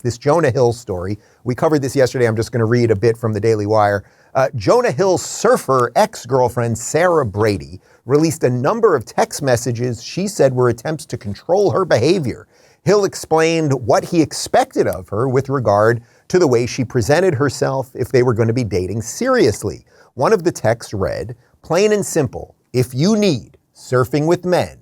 This Jonah Hill story. We covered this yesterday. I'm just going to read a bit from the Daily Wire. Jonah Hill's surfer ex-girlfriend, Sarah Brady, released a number of text messages she said were attempts to control her behavior. Hill explained what he expected of her with regard to the way she presented herself if they were going to be dating seriously. One of the texts read, "Plain and simple, if you need surfing with men,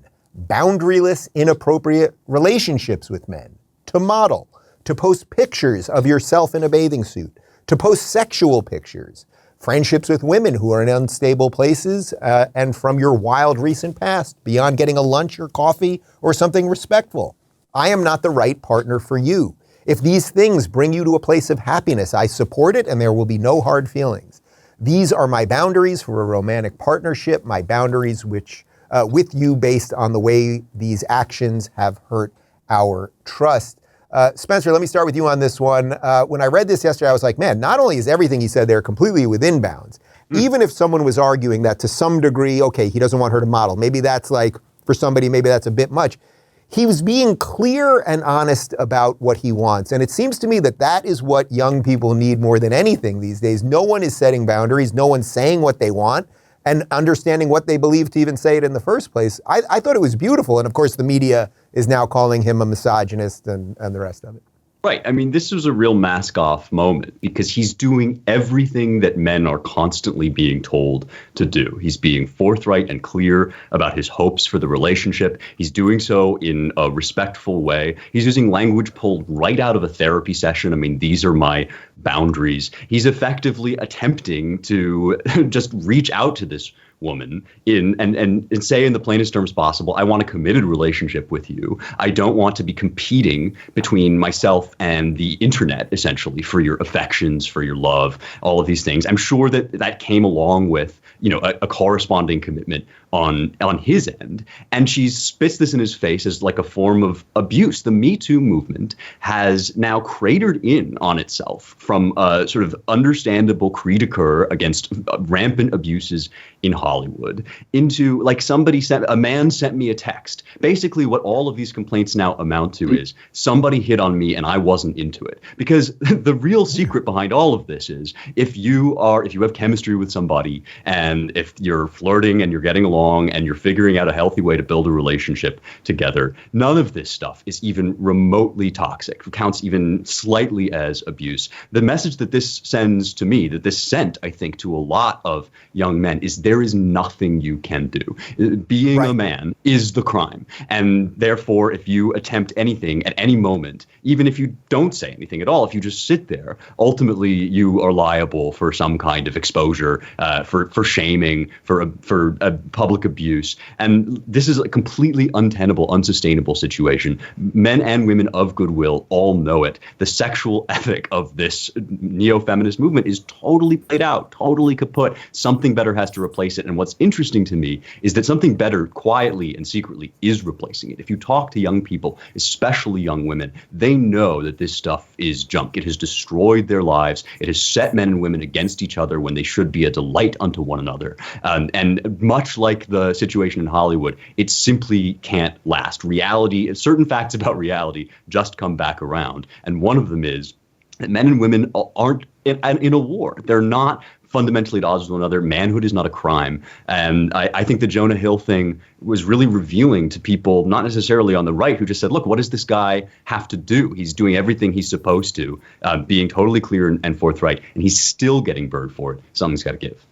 boundaryless, inappropriate relationships with men, to model, to post pictures of yourself in a bathing suit, to post sexual pictures, friendships with women who are in unstable places, and from your wild recent past, beyond getting a lunch or coffee or something respectful. I am not the right partner for you. If these things bring you to a place of happiness, I support it and there will be no hard feelings. These are my boundaries for a romantic partnership, my boundaries which with you based on the way these actions have hurt our trust." Spencer, let me start with you on this one. When I read this yesterday, I was like, man, not only is everything he said there completely within bounds, even if someone was arguing that to some degree, okay, he doesn't want her to model, maybe that's like, for somebody, maybe that's a bit much. He was being clear and honest about what he wants. And it seems to me that that is what young people need more than anything these days. No one is setting boundaries. No one's saying what they want and understanding what they believe to even say it in the first place. I thought it was beautiful. And of course, the media is now calling him a misogynist and the rest of it. Right. I mean, this was a real mask-off moment because he's doing everything that men are constantly being told to do. He's being forthright and clear about his hopes for the relationship. He's doing so in a respectful way. He's using language pulled right out of a therapy session. I mean, these are my boundaries. He's effectively attempting to just reach out to this woman and say in the plainest terms possible, I want a committed relationship with you. I don't want to be competing between myself and the internet, essentially, for your affections, for your love, all of these things. I'm sure that came along with, a corresponding commitment on his end. And she spits this in his face as like a form of abuse. The Me Too movement has now cratered in on itself from a sort of understandable cri de coeur against rampant abuses in Hollywood into like a man sent me a text. Basically what all of these complaints now amount to is somebody hit on me and I wasn't into it. Because the real secret behind all of this is if you have chemistry with somebody and if you're flirting and you're getting along and you're figuring out a healthy way to build a relationship together, none of this stuff is even remotely toxic, counts even slightly as abuse. The message that this sends to me, that this sent, I think, to a lot of young men is there is nothing you can do. Being a man is the crime. And therefore, if you attempt anything at any moment, even if you don't say anything at all, if you just sit there, ultimately you are liable for some kind of exposure, for shaming, for public abuse. And this is a completely untenable, unsustainable situation. Men and women of goodwill all know it. The sexual ethic of this neo-feminist movement is totally played out, totally kaput. Something better has to replace it. And what's interesting to me is that something better quietly and secretly is replacing it. If you talk to young people, especially young women, they know that this stuff is junk. It has destroyed their lives. It has set men and women against each other when they should be a delight unto one another. And much like the situation in Hollywood, it simply can't last. Reality, certain facts about reality just come back around. And one of them is that men and women aren't in a war. They're not fundamentally at odds with one another. Manhood is not a crime. And I think the Jonah Hill thing was really revealing to people, not necessarily on the right, who just said, look, what does this guy have to do? He's doing everything he's supposed to, being totally clear and forthright, and he's still getting burned for it. Something's got to give.